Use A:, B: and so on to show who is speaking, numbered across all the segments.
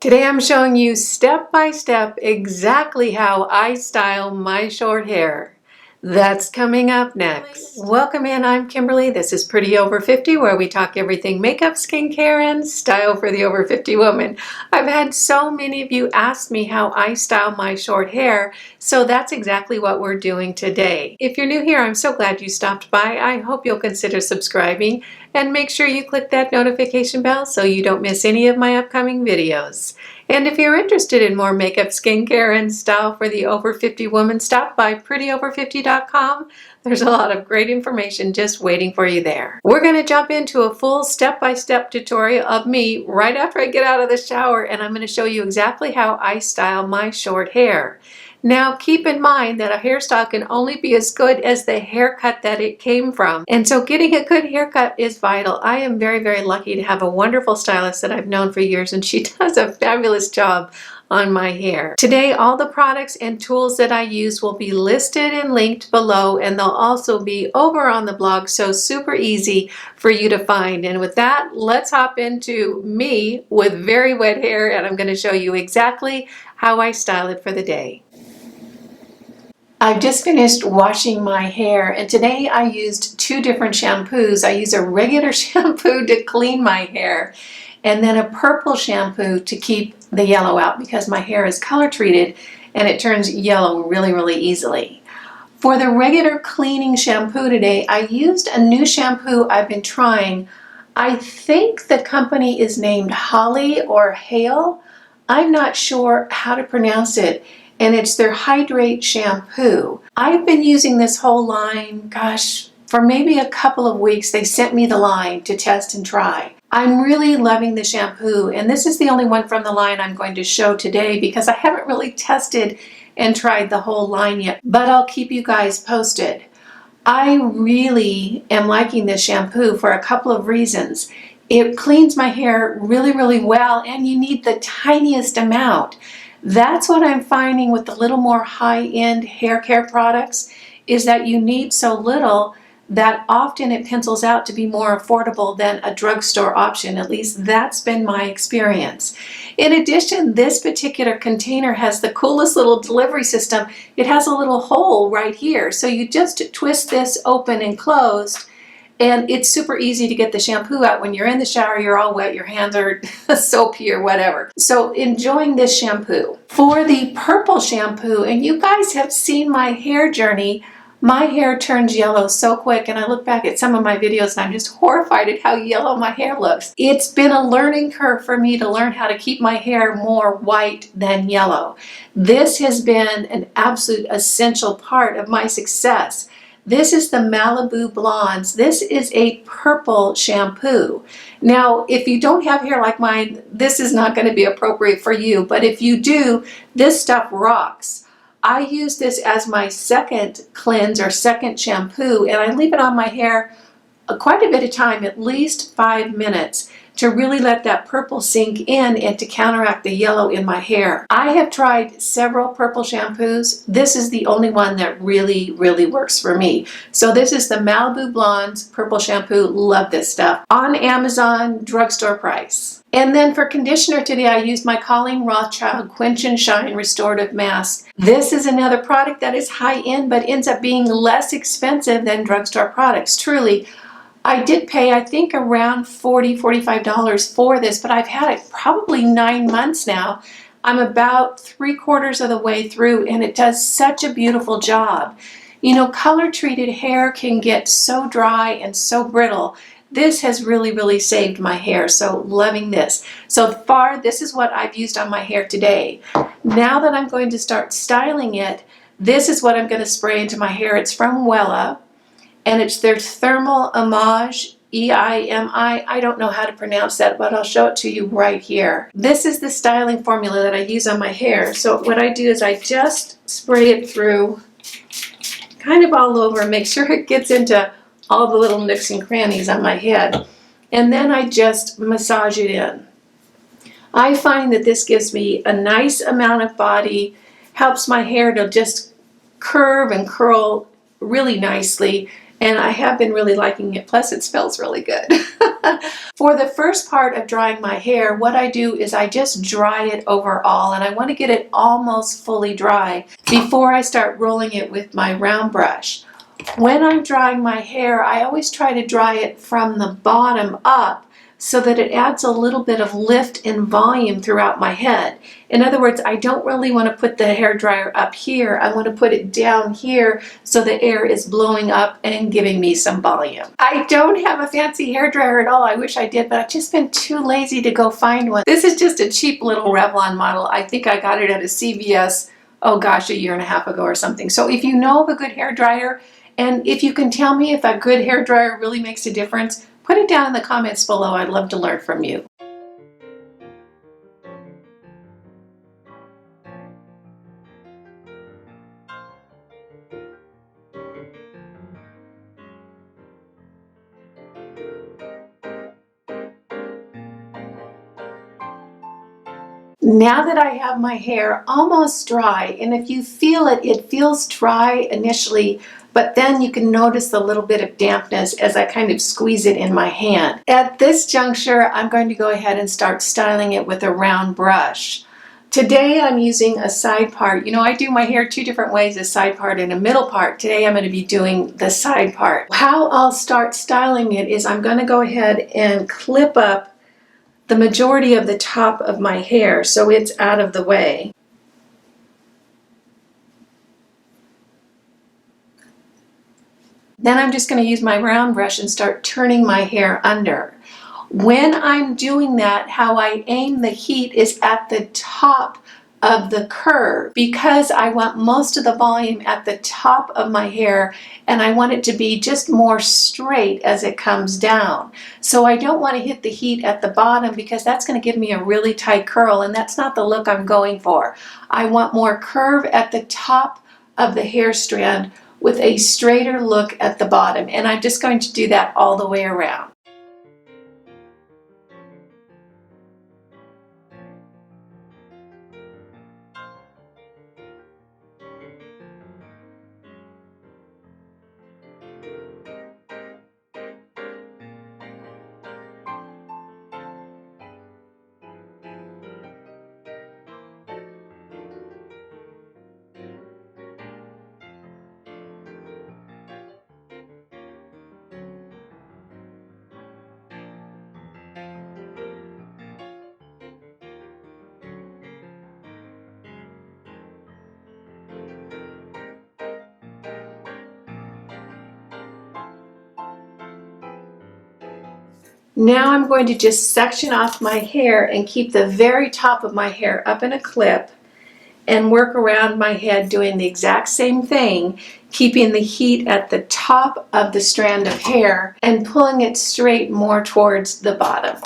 A: Today I'm showing you step by step exactly how I style my short hair. That's coming up next. Welcome in, I'm Kimberly. This is Pretty Over 50, where we talk everything makeup, skincare, and style for the over 50 woman. I've had so many of you ask me how I style my short hair, so that's exactly what we're doing today. If you're new here, I'm so glad you stopped by. I hope you'll consider subscribing and make sure you click that notification bell so you don't miss any of my upcoming videos. And if you're interested in more makeup, skincare, and style for the over 50 woman, stop by prettyover50.com. There's a lot of great information just waiting for you there. We're going to jump into a full step-by-step tutorial of me right after I get out of the shower, and I'm going to show you exactly how I style my short hair. Now keep in mind that a hairstyle can only be as good as the haircut that it came from. And so getting a good haircut is vital. I am very, very lucky to have a wonderful stylist that I've known for years, and she does a fabulous job on my hair. Today, all the products and tools that I use will be listed and linked below, and they'll also be over on the blog, so super easy for you to find. And with that, let's hop into me with very wet hair, and I'm going to show you exactly how I style it for the day. I've just finished washing my hair, and today I used two different shampoos. I use a regular shampoo to clean my hair, and then a purple shampoo to keep the yellow out because my hair is color treated and it turns yellow really, really easily. For the regular cleaning shampoo today, I used a new shampoo I've been trying. I think the company is named Holly or Haielle. I'm not sure how to pronounce it. And it's their Hydrate shampoo. I've been using this whole line, gosh, for maybe a couple of weeks. They sent me the line to test and try. I'm really loving the shampoo, and this is the only one from the line I'm going to show today because I haven't really tested and tried the whole line yet, but I'll keep you guys posted. I really am liking this shampoo for a couple of reasons. It cleans my hair really, really well, and you need the tiniest amount. That's what I'm finding with the little more high-end hair care products, is that you need so little that often it pencils out to be more affordable than a drugstore option. At least that's been my experience. In addition, this particular container has the coolest little delivery system. It has a little hole right here. So you just twist this open and closed, and it's super easy to get the shampoo out. When you're in the shower, you're all wet, your hands are soapy or whatever. So enjoying this shampoo. For the purple shampoo, and you guys have seen my hair journey, my hair turns yellow so quick, and I look back at some of my videos and I'm just horrified at how yellow my hair looks. It's been a learning curve for me to learn how to keep my hair more white than yellow. This has been an absolute essential part of my success. This is the Malibu Blondes. This is a purple shampoo. Now, if you don't have hair like mine, this is not going to be appropriate for you, but if you do, this stuff rocks. I use this as my second cleanse or second shampoo, and I leave it on my hair quite a bit of time, at least 5 minutes, to really let that purple sink in and to counteract the yellow in my hair. I have tried several purple shampoos. This is the only one that really, really works for me. So this is the Malibu Blondes purple shampoo. Love this stuff. On Amazon, drugstore price. And then for conditioner today, I used my Colleen Rothschild Quench and Shine Restorative Mask. This is another product that is high-end but ends up being less expensive than drugstore products. Truly, I did pay, I think, around $40, $45 for this, but I've had it probably 9 months now. I'm about 3/4 of the way through, and it does such a beautiful job. You know, color-treated hair can get so dry and so brittle. This has really, really saved my hair, so loving this. So far, this is what I've used on my hair today. Now that I'm going to start styling it, this is what I'm going to spray into my hair. It's from Wella, and it's their Thermal Homage, E-I-M-I. I don't know how to pronounce that, but I'll show it to you right here. This is the styling formula that I use on my hair. So what I do is I just spray it through kind of all over and make sure it gets into all the little nooks and crannies on my head. And then I just massage it in. I find that this gives me a nice amount of body, helps my hair to just curve and curl really nicely, and I have been really liking it. Plus, it smells really good. For the first part of drying my hair, what I do is I just dry it overall, and I want to get it almost fully dry before I start rolling it with my round brush. When I'm drying my hair, I always try to dry it from the bottom up so that it adds a little bit of lift and volume throughout my head. In other words, I don't really want to put the hair dryer up here. I want to put it down here so the air is blowing up and giving me some volume. I don't have a fancy hair dryer at all. I wish I did, but I've just been too lazy to go find one. This is just a cheap little Revlon model. I think I got it at a CVS, oh gosh, a year and a half ago or something. So if you know of a good hair dryer, and if you can tell me if a good hair dryer really makes a difference, put it down in the comments below. I'd love to learn from you. Now that I have my hair almost dry, and if you feel it, it feels dry initially, but then you can notice the little bit of dampness as I kind of squeeze it in my hand. At this juncture, I'm going to go ahead and start styling it with a round brush. Today I'm using a side part. You know, I do my hair two different ways, a side part and a middle part. Today I'm going to be doing the side part. How I'll start styling it is I'm going to go ahead and clip up the majority of the top of my hair so it's out of the way. Then I'm just going to use my round brush and start turning my hair under. When I'm doing that, how I aim the heat is at the top of the curve because I want most of the volume at the top of my hair and I want it to be just more straight as it comes down. So I don't want to hit the heat at the bottom because that's going to give me a really tight curl, and that's not the look I'm going for. I want more curve at the top of the hair strand with a straighter look at the bottom, and I'm just going to do that all the way around. Now I'm going to just section off my hair and keep the very top of my hair up in a clip and work around my head doing the exact same thing, keeping the heat at the top of the strand of hair and pulling it straight more towards the bottom.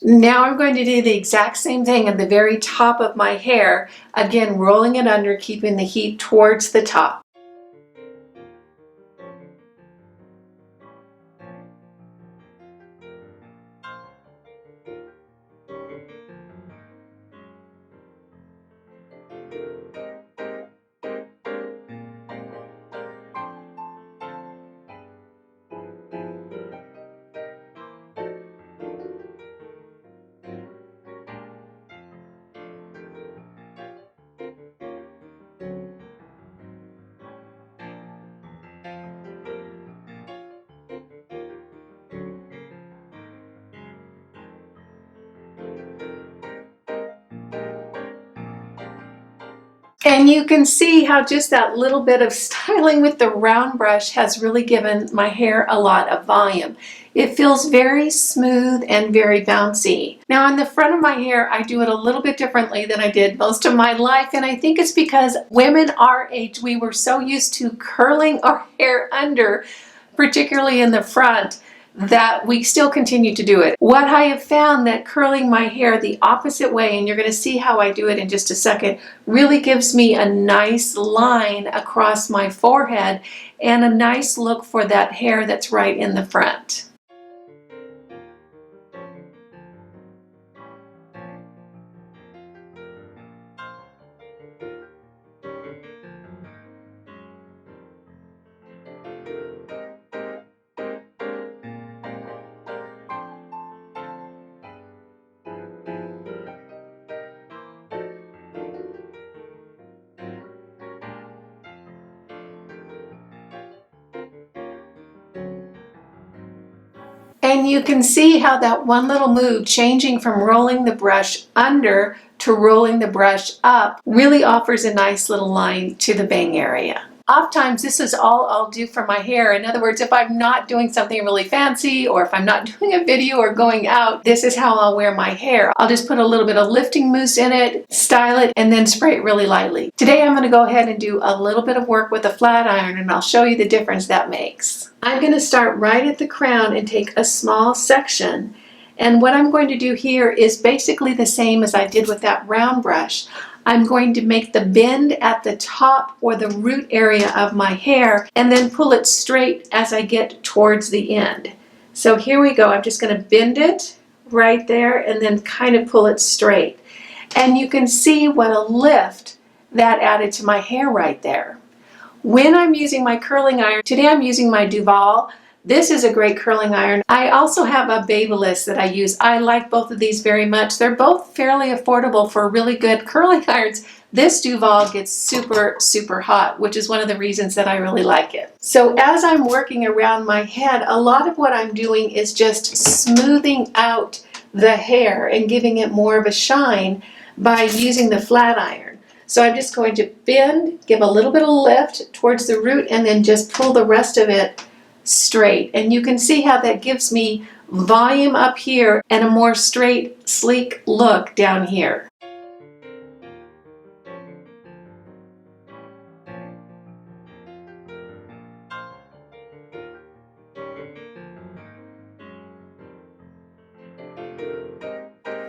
A: Now I'm going to do the exact same thing at the very top of my hair, again rolling it under, keeping the heat towards the top. And you can see how just that little bit of styling with the round brush has really given my hair a lot of volume. It feels very smooth and very bouncy. Now on the front of my hair, I do it a little bit differently than I did most of my life, and I think it's because women our age, we were so used to curling our hair under, particularly in the front, that we still continue to do it. What I have found that curling my hair the opposite way, and you're going to see how I do it in just a second, really gives me a nice line across my forehead and a nice look for that hair that's right in the front. And you can see how that one little move, changing from rolling the brush under to rolling the brush up, really offers a nice little line to the bang area. Oftentimes, this is all I'll do for my hair. In other words, if I'm not doing something really fancy, or if I'm not doing a video or going out, this is how I'll wear my hair. I'll just put a little bit of lifting mousse in it, style it, and then spray it really lightly. Today, I'm going to go ahead and do a little bit of work with a flat iron, and I'll show you the difference that makes. I'm going to start right at the crown and take a small section. And what I'm going to do here is basically the same as I did with that round brush. I'm going to make the bend at the top or the root area of my hair and then pull it straight as I get towards the end. So here we go. I'm just going to bend it right there and then kind of pull it straight. And you can see what a lift that added to my hair right there. When I'm using my curling iron, today I'm using my Duval. This is a great curling iron. I also have a Babyliss that I use. I like both of these very much. They're both fairly affordable for really good curling irons. This Duval gets super, super hot, which is one of the reasons that I really like it. So as I'm working around my head, a lot of what I'm doing is just smoothing out the hair and giving it more of a shine by using the flat iron. So I'm just going to bend, give a little bit of lift towards the root, and then just pull the rest of it straight. And you can see how that gives me volume up here and a more straight, sleek look down here.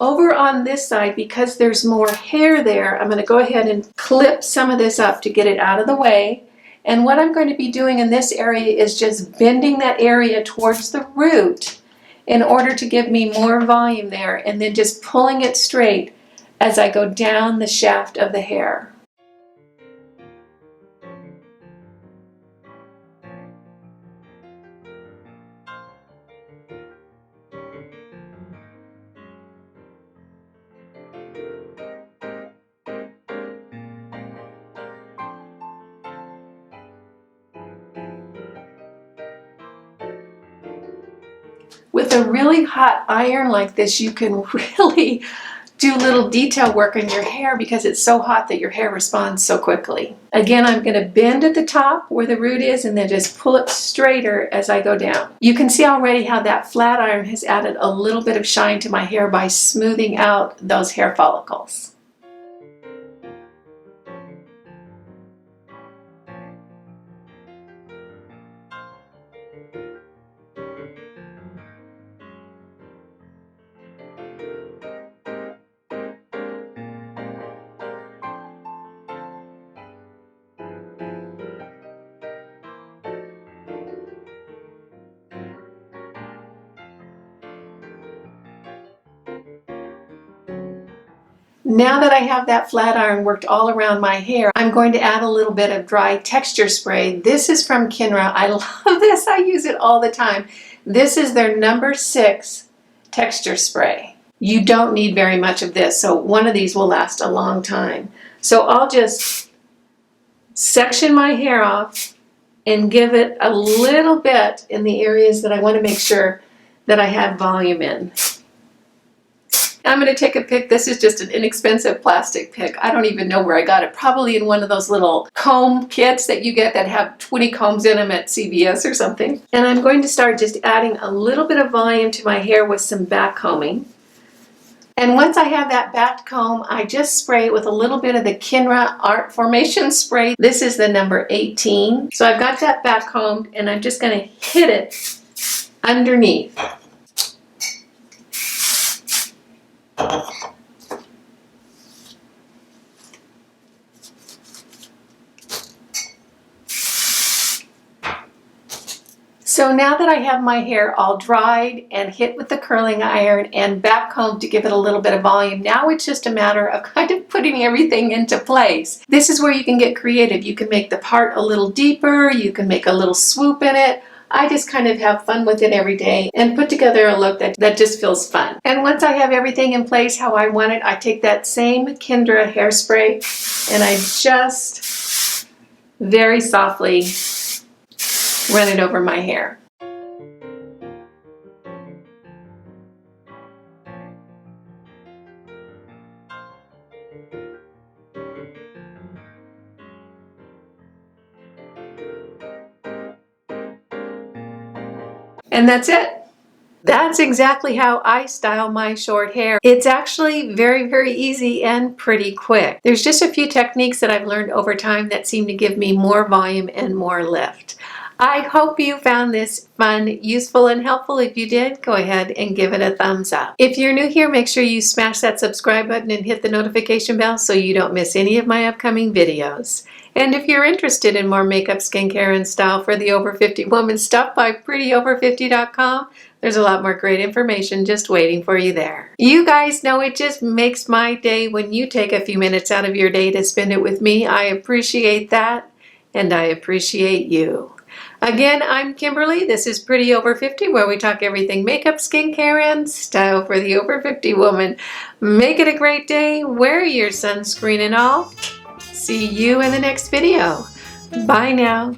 A: Over on this side, because there's more hair there, I'm going to go ahead and clip some of this up to get it out of the way. And what I'm going to be doing in this area is just bending that area towards the root in order to give me more volume there, and then just pulling it straight as I go down the shaft of the hair. With a really hot iron like this, you can really do little detail work on your hair because it's so hot that your hair responds so quickly. Again, I'm going to bend at the top where the root is and then just pull it straighter as I go down. You can see already how that flat iron has added a little bit of shine to my hair by smoothing out those hair follicles. Now that I have that flat iron worked all around my hair, I'm going to add a little bit of dry texture spray. This is from NIRA. I love this. I use it all the time. This is their number 6 texture spray. You don't need very much of this, so one of these will last a long time. So I'll just section my hair off and give it a little bit in the areas that I want to make sure that I have volume in. I'm going to take a pick. This is just an inexpensive plastic pick. I don't even know where I got it. Probably in one of those little comb kits that you get that have 20 combs in them at CVS or something. And I'm going to start just adding a little bit of volume to my hair with some back combing. And once I have that back comb, I just spray it with a little bit of the Kinra Art Formation spray. This is the number 18. So I've got that back combed and I'm just going to hit it underneath. So now that I have my hair all dried and hit with the curling iron and back combed to give it a little bit of volume, now it's just a matter of kind of putting everything into place. This is where you can get creative. You can make the part a little deeper, you can make a little swoop in it. I just kind of have fun with it every day and put together a look that just feels fun. And once I have everything in place how I want it, I take that same Kindra hairspray and I just very softly run it over my hair. And that's it. That's exactly how I style my short hair. It's actually very, very easy and pretty quick. There's just a few techniques that I've learned over time that seem to give me more volume and more lift. I hope you found this fun, useful, and helpful. If you did, go ahead and give it a thumbs up. If you're new here, make sure you smash that subscribe button and hit the notification bell so you don't miss any of my upcoming videos. And if you're interested in more makeup, skincare, and style for the over 50 woman, stop by prettyover50.com. There's a lot more great information just waiting for you there. You guys know it just makes my day when you take a few minutes out of your day to spend it with me. I appreciate that, and I appreciate you. Again, I'm Kimberly. This is Pretty Over 50, where we talk everything makeup, skincare, and style for the over 50 woman. Make it a great day. Wear your sunscreen and all. See you in the next video. Bye now.